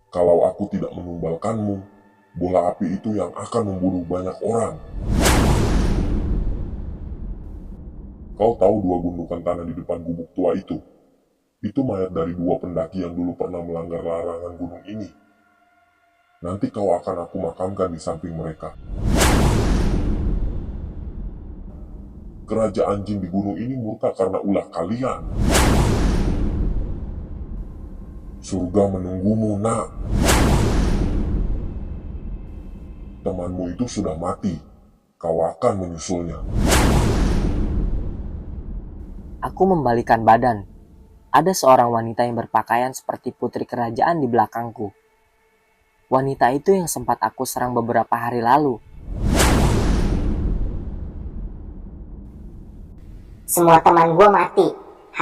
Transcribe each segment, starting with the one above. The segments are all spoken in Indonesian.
Kalau aku tidak menumbalkanmu, bola api itu yang akan membunuh banyak orang. Kau tahu dua gundukan tanah di depan gubuk tua itu? Itu mayat dari dua pendaki yang dulu pernah melanggar larangan gunung ini. Nanti kau akan aku makamkan di samping mereka. Kerajaan jin di gunung ini murka karena ulah kalian. Surga menunggumu, nak. Temanmu itu sudah mati. Kau akan menyusulnya. Aku membalikan badan. Ada seorang wanita yang berpakaian seperti putri kerajaan di belakangku. Wanita itu yang sempat aku serang beberapa hari lalu. Semua teman gue mati,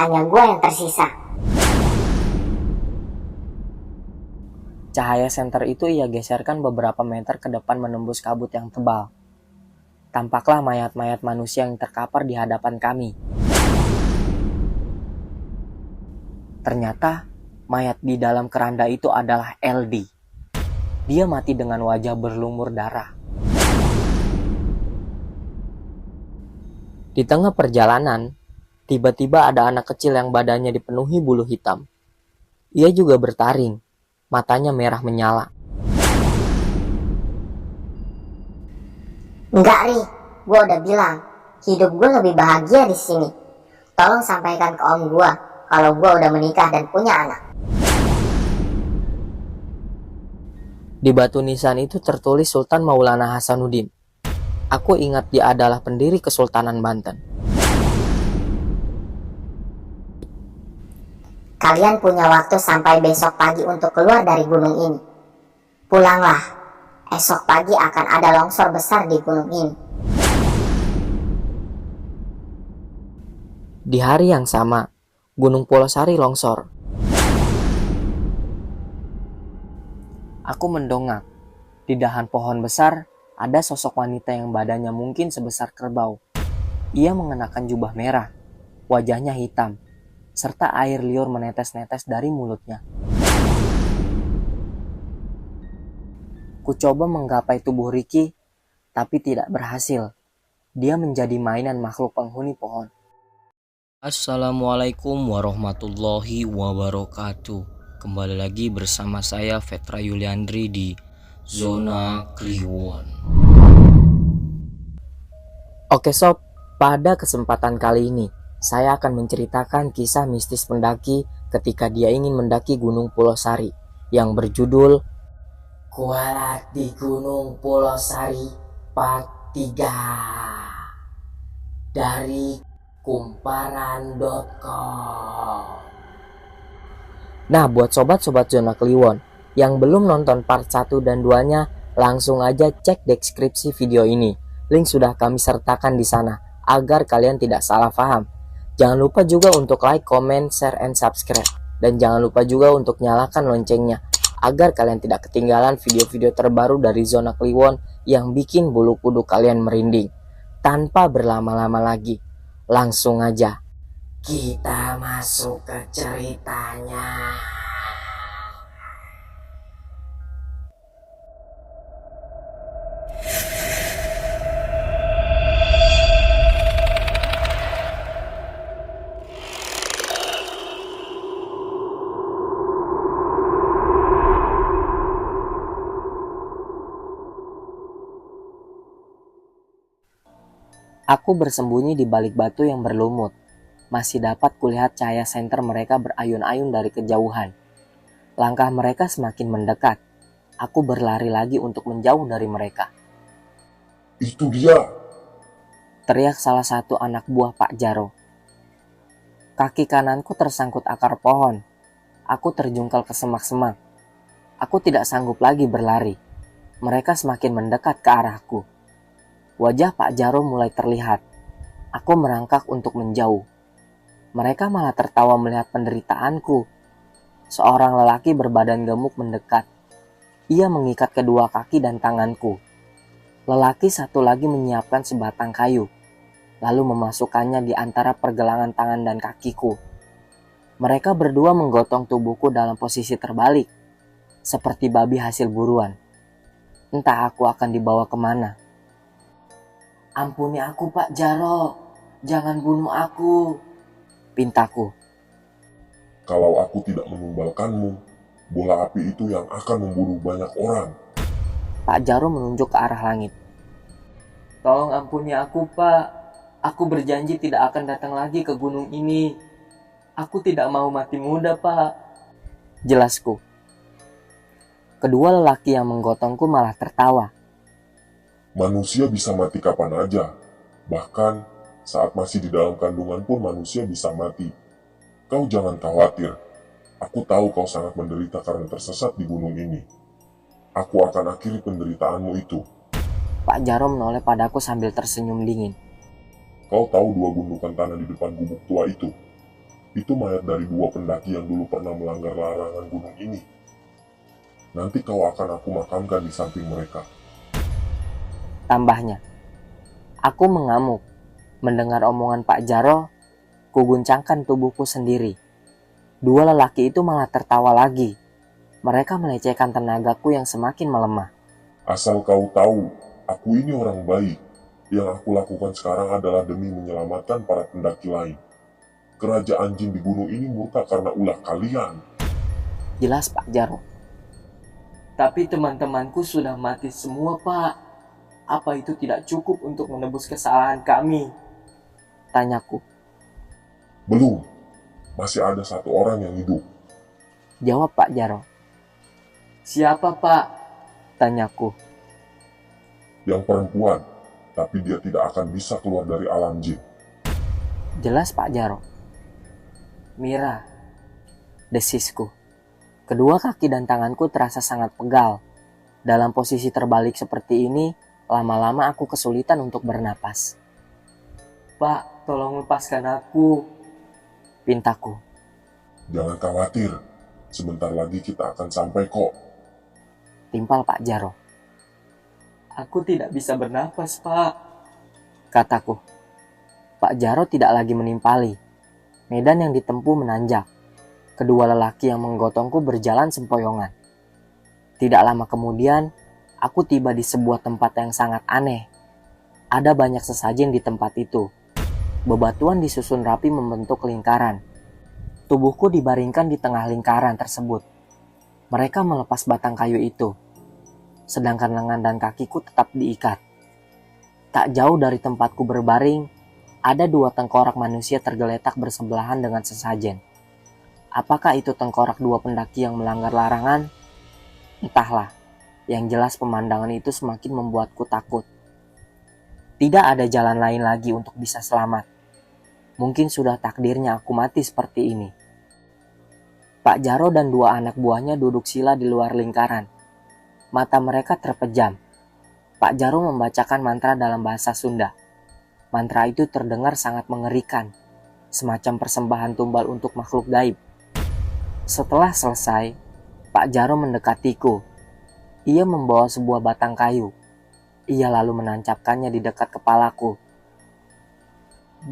hanya gue yang tersisa. Cahaya senter itu ia geserkan beberapa meter ke depan menembus kabut yang tebal. Tampaklah mayat-mayat manusia yang terkapar di hadapan kami. Ternyata mayat di dalam keranda itu adalah LD. Dia mati dengan wajah berlumur darah. Di tengah perjalanan, tiba-tiba ada anak kecil yang badannya dipenuhi bulu hitam. Ia juga bertaring, matanya merah menyala. Enggak, Ri, gue udah bilang, hidup gue lebih bahagia di sini. Tolong sampaikan ke om gue kalau gue udah menikah dan punya anak. Di batu nisan itu tertulis Sultan Maulana Hasanuddin. Aku ingat dia adalah pendiri Kesultanan Banten. Kalian punya waktu sampai besok pagi untuk keluar dari gunung ini. Pulanglah, esok pagi akan ada longsor besar di gunung ini. Di hari yang sama, Gunung Polosari longsor. Aku mendongak. Di dahan pohon besar, ada sosok wanita yang badannya mungkin sebesar kerbau. Ia mengenakan jubah merah, wajahnya hitam, serta air liur menetes-netes dari mulutnya. Ku coba menggapai tubuh Ricky, tapi tidak berhasil. Dia menjadi mainan makhluk penghuni pohon. Assalamualaikum warahmatullahi wabarakatuh. Kembali lagi bersama saya Vetra Yuliandri di Zona Kliwon. Oke sob, pada kesempatan kali ini saya akan menceritakan kisah mistis pendaki ketika dia ingin mendaki Gunung Polosari yang berjudul Kualat di Gunung Polosari Part 3 dari kumparan.com. Nah, buat sobat-sobat Zona Kliwon yang belum nonton part 1 dan 2-nya, langsung aja cek deskripsi video ini. Link sudah kami sertakan di sana agar kalian tidak salah paham. Jangan lupa juga untuk like, comment, share, and subscribe. Dan jangan lupa juga untuk nyalakan loncengnya agar kalian tidak ketinggalan video-video terbaru dari Zona Kliwon yang bikin bulu kuduk kalian merinding. Tanpa berlama-lama lagi, langsung aja kita masuk ke ceritanya. Aku bersembunyi di balik batu yang berlumut. Masih dapat kulihat cahaya senter mereka berayun-ayun dari kejauhan. Langkah mereka semakin mendekat. Aku berlari lagi untuk menjauh dari mereka. Itu dia. Teriak salah satu anak buah Pak Jaro. Kaki kananku tersangkut akar pohon. Aku terjungkal ke semak-semak. Aku tidak sanggup lagi berlari. Mereka semakin mendekat ke arahku. Wajah Pak Jaro mulai terlihat. Aku merangkak untuk menjauh. Mereka malah tertawa melihat penderitaanku. Seorang lelaki berbadan gemuk mendekat. Ia mengikat kedua kaki dan tanganku. Lelaki satu lagi menyiapkan sebatang kayu, lalu memasukkannya di antara pergelangan tangan dan kakiku. Mereka berdua menggotong tubuhku dalam posisi terbalik. seperti babi hasil buruan. Entah aku akan dibawa kemana. Ampuni aku Pak Jaro, jangan bunuh aku, pintaku. Kalau aku tidak menumbalkanmu, bola api itu yang akan membunuh banyak orang. Pak Jaro menunjuk ke arah langit. Tolong ampuni aku Pak, aku berjanji tidak akan datang lagi ke gunung ini. Aku tidak mau mati muda Pak, jelasku. Kedua lelaki yang menggotongku malah tertawa. Manusia bisa mati kapan aja. Bahkan saat masih di dalam kandungan pun manusia bisa mati. Kau jangan khawatir. Aku tahu kau sangat menderita karena tersesat di gunung ini. Aku akan akhiri penderitaanmu itu. Pak Jaro menoleh padaku sambil tersenyum dingin. Kau tahu dua gundukan tanah di depan gubuk tua itu? Itu mayat dari dua pendaki yang dulu pernah melanggar larangan gunung ini. Nanti kau akan aku makamkan di samping mereka. Tambahnya. Aku mengamuk. Mendengar omongan Pak Jaro, kuguncangkan tubuhku sendiri. Dua lelaki itu malah tertawa lagi. Mereka melecehkan tenagaku yang semakin melemah. Asal kau tahu, aku ini orang baik. Yang aku lakukan sekarang adalah demi menyelamatkan para pendaki lain. Kerajaan jin di gunung ini murka karena ulah kalian. Jelas Pak Jaro. Tapi teman-temanku sudah mati semua Pak. Apa itu tidak cukup untuk menebus kesalahan kami? Tanyaku. Belum, masih ada satu orang yang hidup. Jawab Pak Jaro. Siapa Pak? Tanyaku. Yang perempuan, tapi dia tidak akan bisa keluar dari alam jin. Jelas Pak Jaro. Mira, desisku. Kedua kaki dan tanganku terasa sangat pegal. Dalam posisi terbalik seperti ini, lama-lama aku kesulitan untuk bernapas. Pak, tolong lepaskan aku, pintaku. Jangan khawatir, sebentar lagi kita akan sampai kok. Timpal Pak Jaro. Aku tidak bisa bernapas, Pak, kataku. Pak Jaro tidak lagi menimpali. Medan yang ditempuh menanjak. Kedua lelaki yang menggotongku berjalan sempoyongan. Tidak lama kemudian, aku tiba di sebuah tempat yang sangat aneh. Ada banyak sesajen di tempat itu. Bebatuan disusun rapi membentuk lingkaran. Tubuhku dibaringkan di tengah lingkaran tersebut. Mereka melepas batang kayu itu. Sedangkan lengan dan kakiku tetap diikat. Tak jauh dari tempatku berbaring, ada dua tengkorak manusia tergeletak bersebelahan dengan sesajen. Apakah itu tengkorak dua pendaki yang melanggar larangan? Entahlah. Yang jelas pemandangan itu semakin membuatku takut. Tidak ada jalan lain lagi untuk bisa selamat. Mungkin sudah takdirnya aku mati seperti ini. Pak Jaro dan dua anak buahnya duduk sila di luar lingkaran. Mata mereka terpejam. Pak Jaro membacakan mantra dalam bahasa Sunda. Mantra itu terdengar sangat mengerikan, semacam persembahan tumbal untuk makhluk gaib. Setelah selesai, Pak Jaro mendekatiku. Ia membawa sebuah batang kayu. Ia lalu menancapkannya di dekat kepalaku.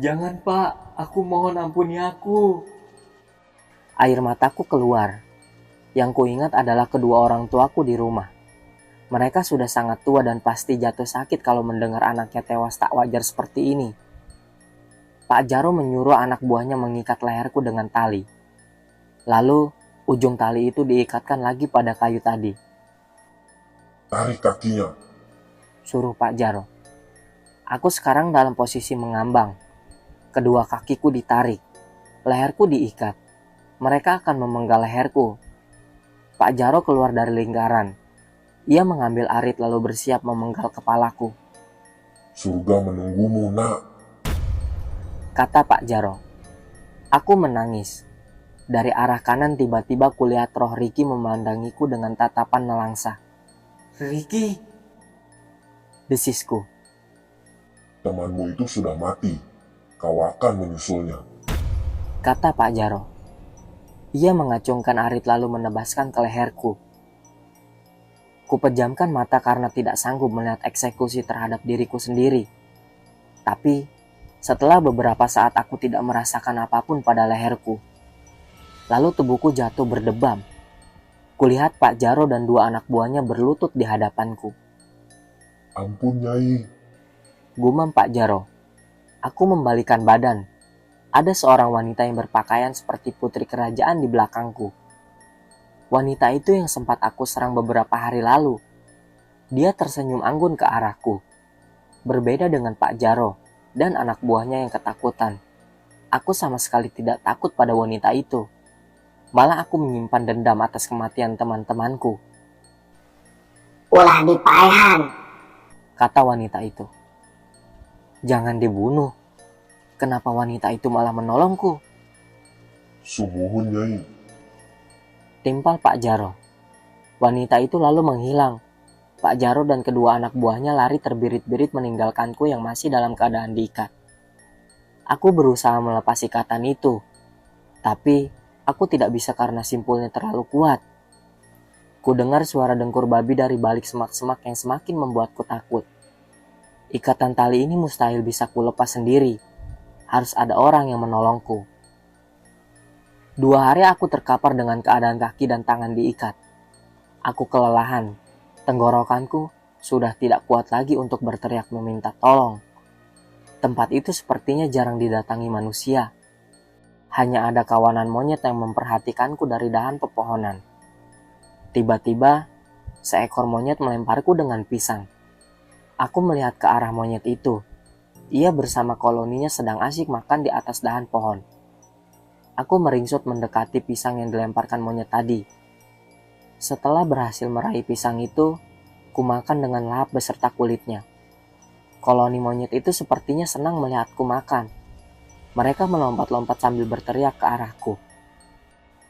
Jangan Pak, aku mohon ampuni aku. Air mataku keluar. Yang kuingat adalah kedua orang tuaku di rumah. Mereka sudah sangat tua dan pasti jatuh sakit kalau mendengar anaknya tewas tak wajar seperti ini. Pak Jaro menyuruh anak buahnya mengikat leherku dengan tali. Lalu, ujung tali itu diikatkan lagi pada kayu tadi. Tarik kakinya, Suruh Pak Jaro. Aku sekarang dalam posisi mengambang. Kedua kakiku ditarik. Leherku diikat. Mereka akan memenggal leherku. Pak Jaro keluar dari lingkaran. Ia mengambil arit lalu bersiap memenggal kepalaku. surga menunggumu nak. Kata Pak Jaro. Aku menangis. Dari arah kanan tiba-tiba kulihat roh Riki memandangiku dengan tatapan nelangsa. Riki, desisku. Temanmu itu sudah mati. Kau akan menyusulnya. Kata Pak Jaro. Ia mengacungkan arit lalu menebaskan ke leherku. Kupejamkan mata karena tidak sanggup melihat eksekusi terhadap diriku sendiri. Tapi, setelah beberapa saat aku tidak merasakan apapun pada leherku. Lalu tubuhku jatuh berdebam. Kulihat Pak Jaro dan dua anak buahnya berlutut di hadapanku. Ampun Nyai, Gumam Pak Jaro. Aku membalikan badan. Ada seorang wanita yang berpakaian seperti putri kerajaan di belakangku. Wanita itu yang sempat aku serang beberapa hari lalu. Dia tersenyum anggun ke arahku. Berbeda dengan Pak Jaro dan anak buahnya yang ketakutan. Aku sama sekali tidak takut pada wanita itu. Malah aku menyimpan dendam atas kematian teman-temanku, Ulah dipaehan. kata wanita itu. Jangan dibunuh. Kenapa wanita itu malah menolongku? sumuhun Nyai. Timpal Pak Jaro. Wanita itu lalu menghilang. Pak Jaro dan kedua anak buahnya lari terbirit-birit meninggalkanku yang masih dalam keadaan diikat. Aku berusaha melepas ikatan itu, tapi aku tidak bisa karena simpulnya terlalu kuat. Ku dengar suara dengkur babi dari balik semak-semak yang semakin membuatku takut. Ikatan tali ini mustahil bisa kulepas sendiri. Harus ada orang yang menolongku. 2 hari aku terkapar dengan keadaan kaki dan tangan diikat. Aku kelelahan. Tenggorokanku sudah tidak kuat lagi untuk berteriak meminta tolong. Tempat itu sepertinya jarang didatangi manusia. Hanya ada kawanan monyet yang memperhatikanku dari dahan pepohonan. Tiba-tiba, seekor monyet melemparku dengan pisang. Aku melihat ke arah monyet itu. Ia bersama koloninya sedang asyik makan di atas dahan pohon. Aku meringsut mendekati pisang yang dilemparkan monyet tadi. Setelah berhasil meraih pisang itu, ku makan dengan lahap beserta kulitnya. Koloni monyet itu sepertinya senang melihatku makan. Mereka melompat-lompat sambil berteriak ke arahku.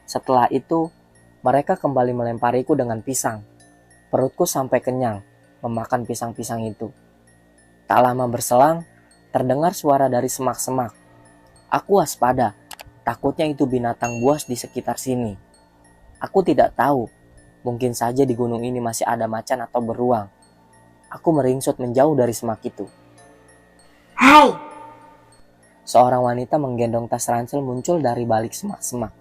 Setelah itu, mereka kembali melempariku dengan pisang. Perutku sampai kenyang memakan pisang-pisang itu. Tak lama berselang, terdengar suara dari semak-semak. Aku waspada, takutnya itu binatang buas di sekitar sini. Aku tidak tahu, mungkin saja di gunung ini masih ada macan atau beruang. Aku meringsut menjauh dari semak itu. Hai, Seorang wanita menggendong tas ransel muncul dari balik semak-semak.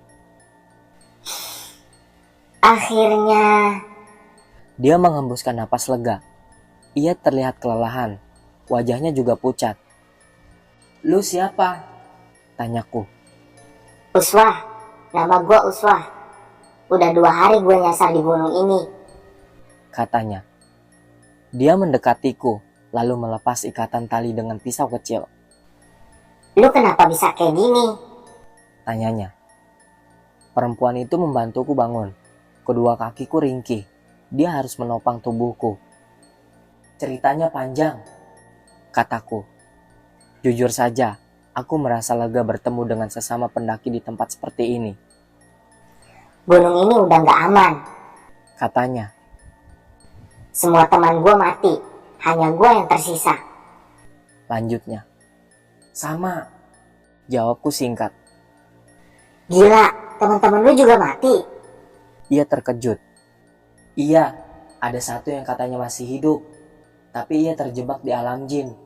akhirnya. Dia menghembuskan napas lega. Ia terlihat kelelahan. Wajahnya juga pucat. Lu siapa? Tanyaku. Uswah, nama gua Uswah. Udah 2 hari gue nyasar di gunung ini. Katanya. Dia mendekatiku, lalu melepas ikatan tali dengan pisau kecil. Lu kenapa bisa kayak gini? Tanyanya. Perempuan itu membantuku bangun. Kedua kakiku ringkih. Dia harus menopang tubuhku. Ceritanya panjang, kataku. Jujur saja, aku merasa lega bertemu dengan sesama pendaki di tempat seperti ini, Gunung ini udah gak aman. katanya. Semua teman gue mati. Hanya gue yang tersisa. Lanjutnya. Sama, jawabku singkat. Gila, teman-teman lu juga mati. Ia terkejut. Iya, ada satu yang katanya masih hidup, tapi ia terjebak di alam jin.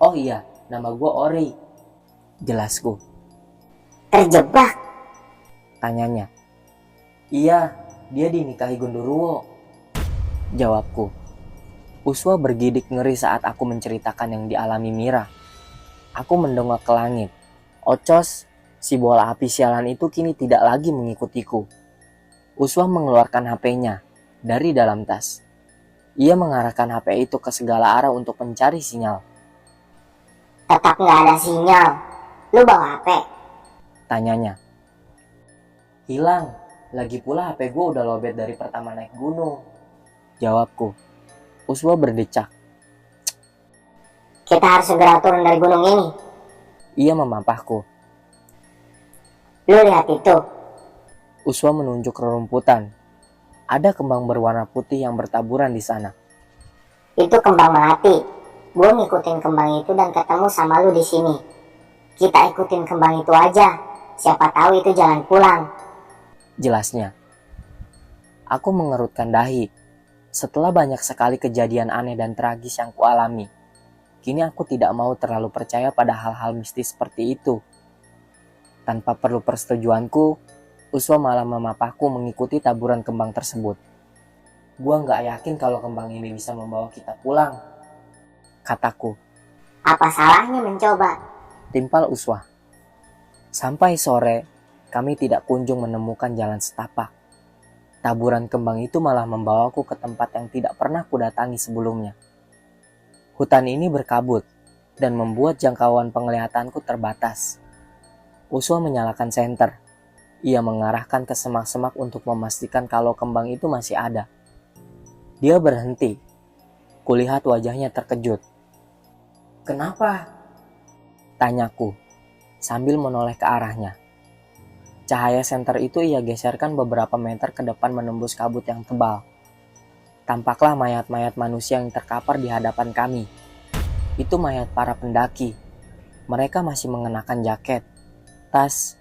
Oh iya, nama gue Ori, jelasku. Terjebak. Tanyanya. Iya, dia dinikahi Gundurwo, jawabku. Uswa bergidik ngeri saat aku menceritakan yang dialami Mira. Aku mendongak ke langit. Ocos, si bola api sialan itu kini tidak lagi mengikutiku. Uswa mengeluarkan HP-nya dari dalam tas. Ia mengarahkan HP itu ke segala arah untuk mencari sinyal. Tetap gak ada sinyal. Lu bawa HP? Tanyanya. Hilang, lagi pula HP gue udah lobet dari pertama naik gunung, jawabku. Uswa berdecak. Kita harus segera turun dari gunung ini. Ia memampahku. Lu lihat itu. Uswa menunjuk rerumputan. Ada kembang berwarna putih yang bertaburan di sana. Itu kembang melati. Gue ngikutin kembang itu dan ketemu sama lu di sini. Kita ikutin kembang itu aja. Siapa tahu itu jalan pulang. Jelasnya. Aku mengerutkan dahi. Setelah banyak sekali kejadian aneh dan tragis yang kualami, kini aku tidak mau terlalu percaya pada hal-hal mistis seperti itu. Tanpa perlu persetujuanku, Uswa malah memapahku mengikuti taburan kembang tersebut. Gua nggak yakin kalau kembang ini bisa membawa kita pulang, kataku. Apa salahnya mencoba? Timpal Uswa. Sampai sore, kami tidak kunjung menemukan jalan setapak. Taburan kembang itu malah membawaku ke tempat yang tidak pernah kudatangi sebelumnya. Hutan ini berkabut dan membuat jangkauan penglihatanku terbatas. Uswa menyalakan senter. Ia mengarahkan ke semak-semak untuk memastikan kalau kembang itu masih ada. Dia berhenti. Kulihat wajahnya terkejut. "Kenapa?" tanyaku sambil menoleh ke arahnya. Cahaya senter itu ia geserkan beberapa meter ke depan menembus kabut yang tebal. Tampaklah mayat-mayat manusia yang terkapar di hadapan kami. Itu mayat para pendaki. Mereka masih mengenakan jaket, tas,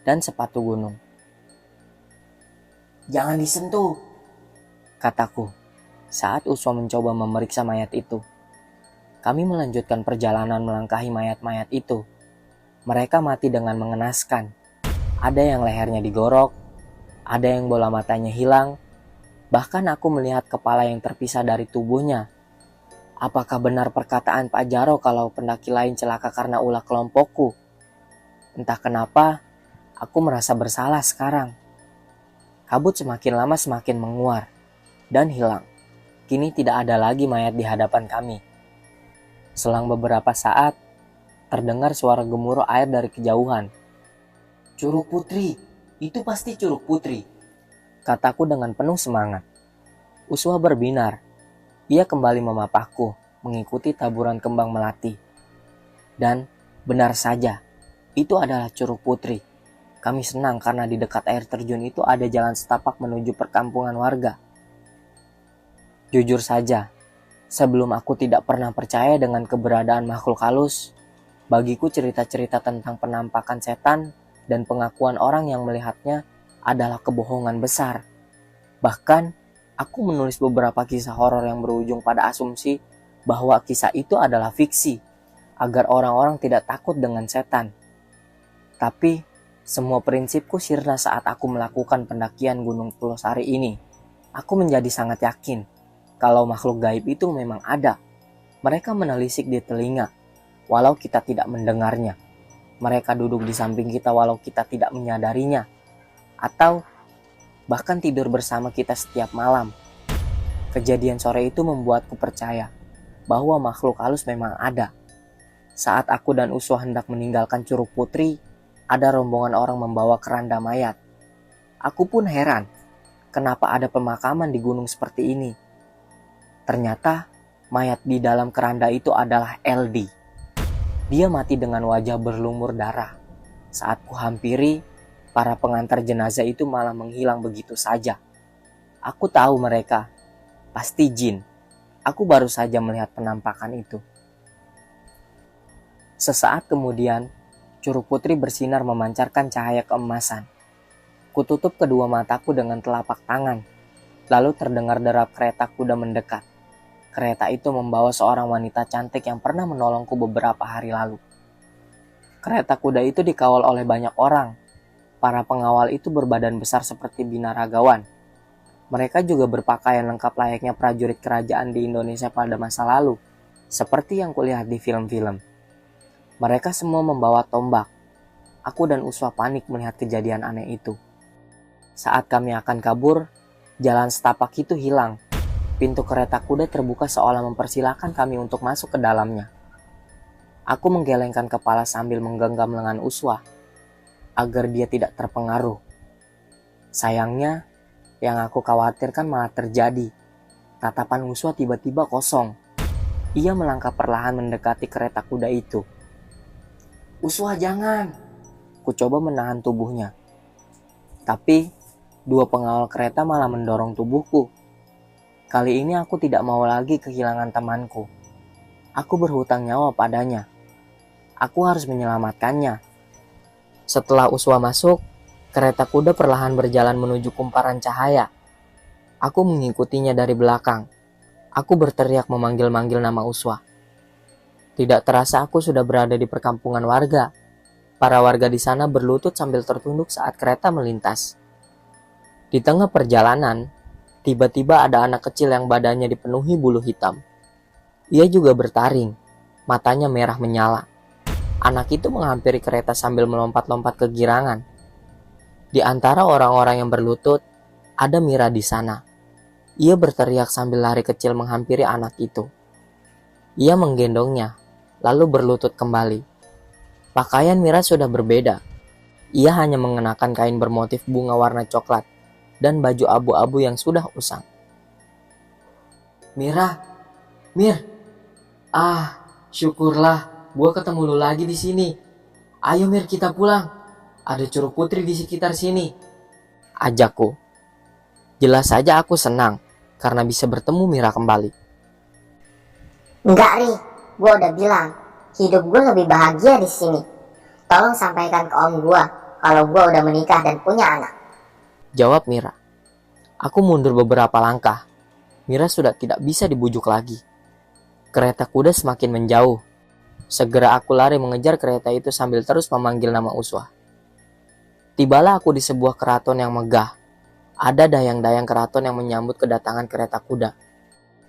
dan sepatu gunung. "Jangan disentuh," kataku saat Uswa mencoba memeriksa mayat itu. Kami melanjutkan perjalanan melangkahi mayat-mayat itu. Mereka mati dengan mengenaskan. Ada yang lehernya digorok, ada yang bola matanya hilang, bahkan aku melihat kepala yang terpisah dari tubuhnya. Apakah benar perkataan Pak Jaro kalau pendaki lain celaka karena ulah kelompokku? Entah kenapa, aku merasa bersalah sekarang. Kabut semakin lama semakin menguar dan hilang. Kini tidak ada lagi mayat di hadapan kami. Selang beberapa saat, terdengar suara gemuruh air dari kejauhan. "Curug Putri, itu pasti Curug Putri," kataku dengan penuh semangat. Uswa berbinar. Ia kembali memapahku, mengikuti taburan kembang melati. Dan benar saja, itu adalah Curug Putri. Kami senang karena di dekat air terjun itu ada jalan setapak menuju perkampungan warga. Jujur saja, sebelum aku tidak pernah percaya dengan keberadaan makhluk halus, bagiku cerita-cerita tentang penampakan setan dan pengakuan orang yang melihatnya adalah kebohongan besar. Bahkan, aku menulis beberapa kisah horor yang berujung pada asumsi bahwa kisah itu adalah fiksi, agar orang-orang tidak takut dengan setan. Tapi, semua prinsipku sirna saat aku melakukan pendakian Gunung Pulosari ini. Aku menjadi sangat yakin kalau makhluk gaib itu memang ada. Mereka menelisik di telinga, walau kita tidak mendengarnya. Mereka duduk di samping kita walau kita tidak menyadarinya. Atau bahkan tidur bersama kita setiap malam. Kejadian sore itu membuatku percaya bahwa makhluk halus memang ada. Saat aku dan Uswa hendak meninggalkan Curug Putri, ada rombongan orang membawa keranda mayat. Aku pun heran, kenapa ada pemakaman di gunung seperti ini. Ternyata mayat di dalam keranda itu adalah LD. Dia mati dengan wajah berlumur darah. Saat kuhampiri, para pengantar jenazah itu malah menghilang begitu saja. Aku tahu mereka pasti jin. Aku baru saja melihat penampakan itu. Sesaat kemudian, Curug Putri bersinar memancarkan cahaya keemasan. Kututup kedua mataku dengan telapak tangan. Lalu terdengar derap kereta kuda mendekat. Kereta itu membawa seorang wanita cantik yang pernah menolongku beberapa hari lalu. Kereta kuda itu dikawal oleh banyak orang. Para pengawal itu berbadan besar seperti binaragawan. Mereka juga berpakaian lengkap layaknya prajurit kerajaan di Indonesia pada masa lalu, seperti yang kulihat di film-film. Mereka semua membawa tombak. Aku dan Uswa panik melihat kejadian aneh itu. Saat kami akan kabur, jalan setapak itu hilang. Pintu kereta kuda terbuka seolah mempersilahkan kami untuk masuk ke dalamnya. Aku menggelengkan kepala sambil menggenggam lengan Uswa, agar dia tidak terpengaruh. Sayangnya, yang aku khawatirkan malah terjadi. Tatapan Uswa tiba-tiba kosong. Ia melangkah perlahan mendekati kereta kuda itu. "Uswa, jangan!" Ku coba menahan tubuhnya. Tapi, dua pengawal kereta malah mendorong tubuhku. Kali ini aku tidak mau lagi kehilangan temanku. Aku berhutang nyawa padanya. Aku harus menyelamatkannya. Setelah Uswa masuk, kereta kuda perlahan berjalan menuju kumparan cahaya. Aku mengikutinya dari belakang. Aku berteriak memanggil-manggil nama Uswa. Tidak terasa aku sudah berada di perkampungan warga. Para warga di sana berlutut sambil tertunduk saat kereta melintas. Di tengah perjalanan, tiba-tiba ada anak kecil yang badannya dipenuhi bulu hitam. Ia juga bertaring, matanya merah menyala. Anak itu menghampiri kereta sambil melompat-lompat kegirangan. Di antara orang-orang yang berlutut, ada Mira di sana. Ia berteriak sambil lari kecil menghampiri anak itu. Ia menggendongnya, lalu berlutut kembali. Pakaian Mira sudah berbeda. Ia hanya mengenakan kain bermotif bunga warna coklat dan baju abu-abu yang sudah usang. Mira, Mir, syukurlah, gua ketemu lu lagi di sini. Ayo Mir, kita pulang. Ada Curug Putri di sekitar sini, ajakku. Jelas saja aku senang karena bisa bertemu Mira kembali. Enggak, Ri. Gue udah bilang, hidup gue lebih bahagia di sini. Tolong sampaikan ke om gue kalau gue udah menikah dan punya anak. Jawab Mira. Aku mundur beberapa langkah. Mira sudah tidak bisa dibujuk lagi. Kereta kuda semakin menjauh. Segera aku lari mengejar kereta itu sambil terus memanggil nama Uswah. Tibalah aku di sebuah keraton yang megah. Ada dayang-dayang keraton yang menyambut kedatangan kereta kuda.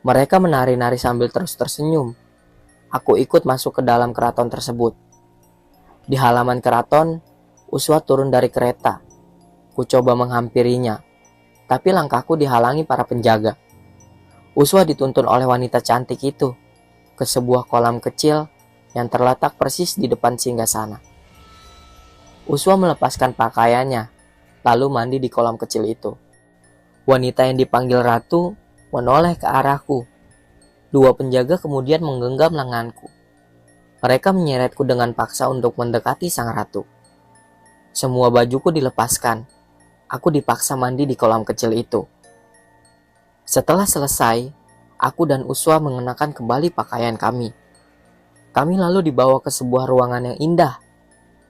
Mereka menari-nari sambil terus tersenyum. Aku ikut masuk ke dalam keraton tersebut. Di halaman keraton, Uswah turun dari kereta. Ku coba menghampirinya, tapi langkahku dihalangi para penjaga. Uswah dituntun oleh wanita cantik itu ke sebuah kolam kecil yang terletak persis di depan singgasana. Uswah melepaskan pakaiannya, lalu mandi di kolam kecil itu. Wanita yang dipanggil ratu menoleh ke arahku. Dua penjaga kemudian menggenggam lenganku. Mereka menyeretku dengan paksa untuk mendekati sang ratu. Semua bajuku dilepaskan. Aku dipaksa mandi di kolam kecil itu. Setelah selesai, aku dan Uswah mengenakan kembali pakaian kami. Kami lalu dibawa ke sebuah ruangan yang indah.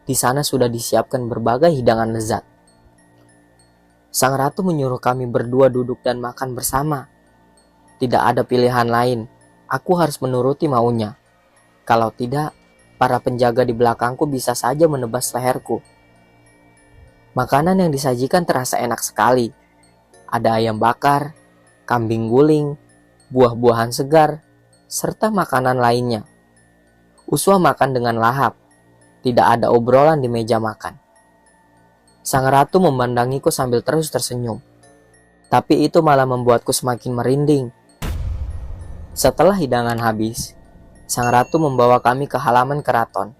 Di sana sudah disiapkan berbagai hidangan lezat. Sang ratu menyuruh kami berdua duduk dan makan bersama. Tidak ada pilihan lain, aku harus menuruti maunya. Kalau tidak, para penjaga di belakangku bisa saja menebas leherku. Makanan yang disajikan terasa enak sekali. Ada ayam bakar, kambing guling, buah-buahan segar, serta makanan lainnya. Uswah makan dengan lahap. Tidak ada obrolan di meja makan. Sang ratu memandangiku sambil terus tersenyum. Tapi itu malah membuatku semakin merinding. Setelah hidangan habis, sang ratu membawa kami ke halaman keraton.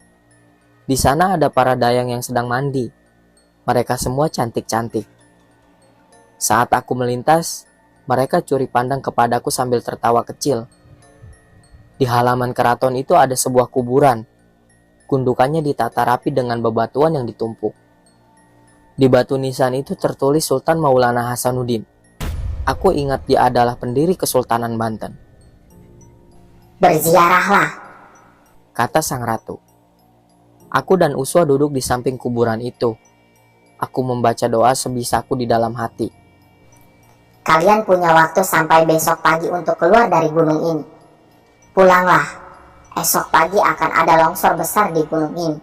Di sana ada para dayang yang sedang mandi. Mereka semua cantik-cantik. Saat aku melintas, mereka curi pandang kepadaku sambil tertawa kecil. Di halaman keraton itu ada sebuah kuburan. Gundukannya ditata rapi dengan bebatuan yang ditumpuk. Di batu nisan itu tertulis Sultan Maulana Hasanuddin. Aku ingat dia adalah pendiri Kesultanan Banten. Berziarahlah, kata sang ratu. Aku dan Uswah duduk di samping kuburan itu. Aku membaca doa sebisaku di dalam hati. kalian punya waktu sampai besok pagi untuk keluar dari gunung ini. Pulanglah, esok pagi akan ada longsor besar di gunung ini.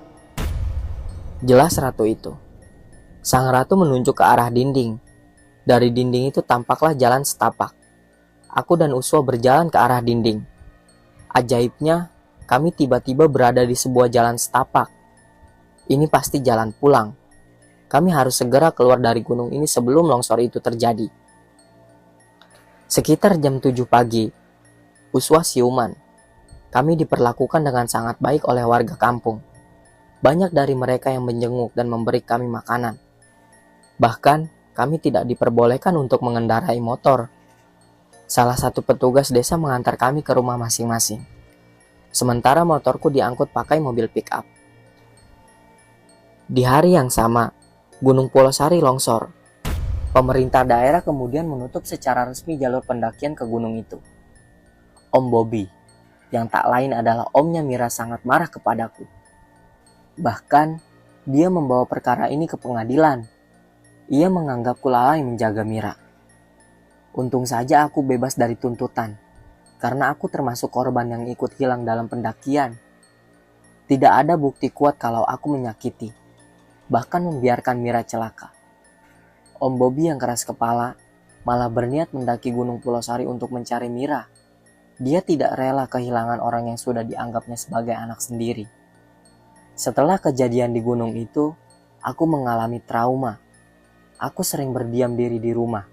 Jelas ratu itu. Sang ratu menunjuk ke arah dinding. Dari dinding itu tampaklah jalan setapak. Aku dan Uswah berjalan ke arah dinding. Ajaibnya, kami tiba-tiba berada di sebuah jalan setapak. Ini pasti jalan pulang. Kami harus segera keluar dari gunung ini sebelum longsor itu terjadi. Sekitar jam 7 pagi, Uswah siuman. Kami diperlakukan dengan sangat baik oleh warga kampung. Banyak dari mereka yang menjenguk dan memberi kami makanan. Bahkan, kami tidak diperbolehkan untuk mengendarai motor. Salah satu petugas desa mengantar kami ke rumah masing-masing. Sementara motorku diangkut pakai mobil pick-up. Di hari yang sama, Gunung Pulosari longsor. Pemerintah daerah kemudian menutup secara resmi jalur pendakian ke gunung itu. Om Bobby, yang tak lain adalah omnya Mira, sangat marah kepadaku. Bahkan, dia membawa perkara ini ke pengadilan. Ia menganggapku lalai menjaga Mira. Untung saja aku bebas dari tuntutan, karena aku termasuk korban yang ikut hilang dalam pendakian. Tidak ada bukti kuat kalau aku menyakiti, bahkan membiarkan Mira celaka. Om Bobby yang keras kepala malah berniat mendaki Gunung Pulau Sari untuk mencari Mira. Dia tidak rela kehilangan orang yang sudah dianggapnya sebagai anak sendiri. Setelah kejadian di gunung itu, aku mengalami trauma. Aku sering berdiam diri di rumah.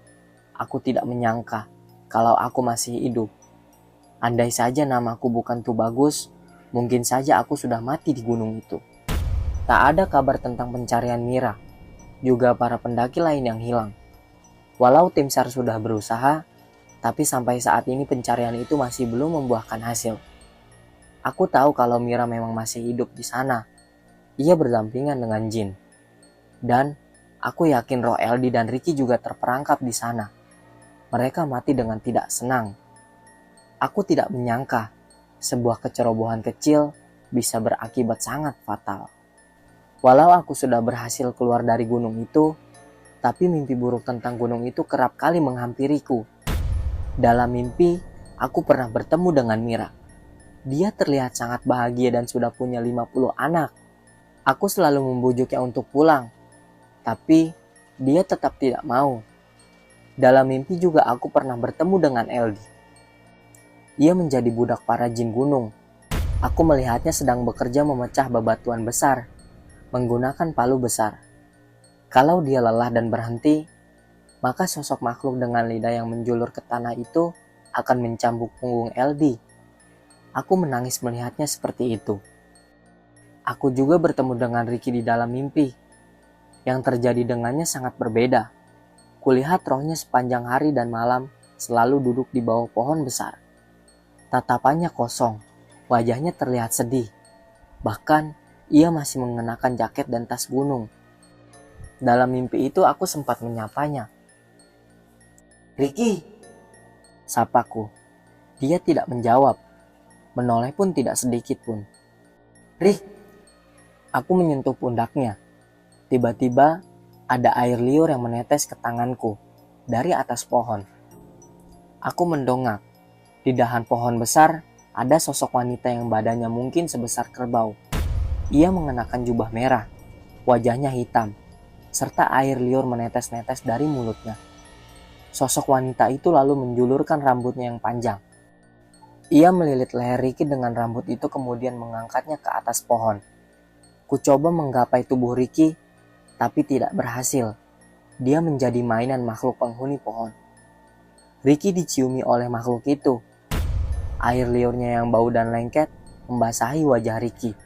Aku tidak menyangka kalau aku masih hidup. Andai saja namaku bukan Tubagus, mungkin saja aku sudah mati di gunung itu. Tak ada kabar tentang pencarian Mira, juga para pendaki lain yang hilang. Walau tim SAR sudah berusaha, tapi sampai saat ini pencarian itu masih belum membuahkan hasil. Aku tahu kalau Mira memang masih hidup di sana. Ia berdampingan dengan jin. Dan aku yakin roh Eldi dan Ricky juga terperangkap di sana. Mereka mati dengan tidak senang. Aku tidak menyangka sebuah kecerobohan kecil bisa berakibat sangat fatal. Walau aku sudah berhasil keluar dari gunung itu, tapi mimpi buruk tentang gunung itu kerap kali menghampiriku. Dalam mimpi, aku pernah bertemu dengan Mira. Dia terlihat sangat bahagia dan sudah punya 50 anak. Aku selalu membujuknya untuk pulang, tapi dia tetap tidak mau. Dalam mimpi juga aku pernah bertemu dengan Eldi. Ia menjadi budak para jin gunung. Aku melihatnya sedang bekerja memecah bebatuan besar, menggunakan palu besar. Kalau dia lelah dan berhenti, maka sosok makhluk dengan lidah yang menjulur ke tanah itu akan mencambuk punggung Eldi. Aku menangis melihatnya seperti itu. Aku juga bertemu dengan Ricky di dalam mimpi. Yang terjadi dengannya sangat berbeda. Kulihat rohnya sepanjang hari dan malam selalu duduk di bawah pohon besar. Tatapannya kosong, wajahnya terlihat sedih. Bahkan, ia masih mengenakan jaket dan tas gunung. Dalam mimpi itu aku sempat menyapanya. "Ricky," sapaku. Dia tidak menjawab, menoleh pun tidak sedikit pun. "Rick," aku menyentuh pundaknya. Tiba-tiba ada air liur yang menetes ke tanganku dari atas pohon. Aku mendongak. Di dahan pohon besar ada sosok wanita yang badannya mungkin sebesar kerbau. Ia mengenakan jubah merah, wajahnya hitam, serta air liur menetes-netes dari mulutnya. Sosok wanita itu lalu menjulurkan rambutnya yang panjang. Ia melilit leher Ricky dengan rambut itu kemudian mengangkatnya ke atas pohon. Ku coba menggapai tubuh Ricky, tapi tidak berhasil. Dia menjadi mainan makhluk penghuni pohon. Ricky diciumi oleh makhluk itu. Air liurnya yang bau dan lengket membasahi wajah Ricky.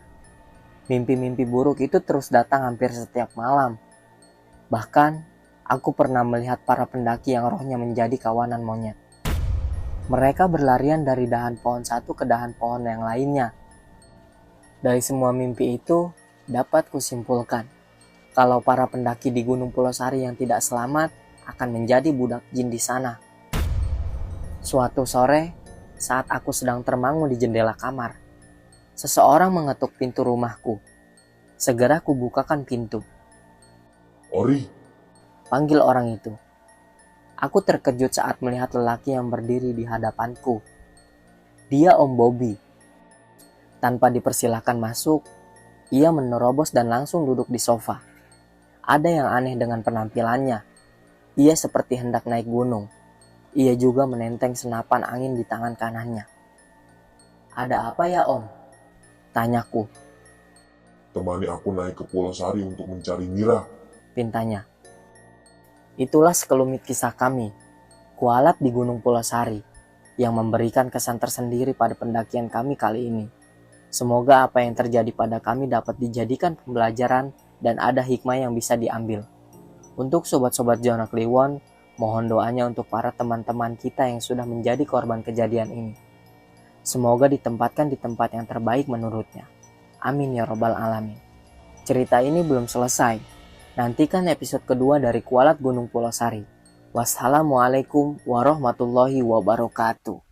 Mimpi-mimpi buruk itu terus datang hampir setiap malam. Bahkan, aku pernah melihat para pendaki yang rohnya menjadi kawanan monyet. Mereka berlarian dari dahan pohon satu ke dahan pohon yang lainnya. Dari semua mimpi itu, dapat kusimpulkan kalau para pendaki di Gunung Pulau Sari yang tidak selamat akan menjadi budak jin di sana. Suatu sore, saat aku sedang termangu di jendela kamar, seseorang mengetuk pintu rumahku. Segera kubukakan pintu. "Ori," Panggil orang itu. Aku terkejut saat melihat lelaki yang berdiri di hadapanku. Dia Om Bobby. Tanpa dipersilakan masuk, ia menerobos dan langsung duduk di sofa. Ada yang aneh dengan penampilannya. Ia seperti hendak naik gunung. Ia juga menenteng senapan angin di tangan kanannya. "Ada apa ya, Om?" tanyaku. "Temani aku naik ke Pulau Sari untuk mencari Mira." Pintanya. Itulah sekelumit kisah kami, kualat di Gunung Pulau Sari, yang memberikan kesan tersendiri pada pendakian kami kali ini. Semoga apa yang terjadi pada kami dapat dijadikan pembelajaran dan ada hikmah yang bisa diambil. Untuk sobat-sobat Zona Kliwon, mohon doanya untuk para teman-teman kita yang sudah menjadi korban kejadian ini. Semoga ditempatkan di tempat yang terbaik menurutnya. Amin ya robbal alamin. Cerita ini belum selesai. Nantikan episode kedua dari Kualat Gunung Pulau Sari. Wassalamualaikum warahmatullahi wabarakatuh.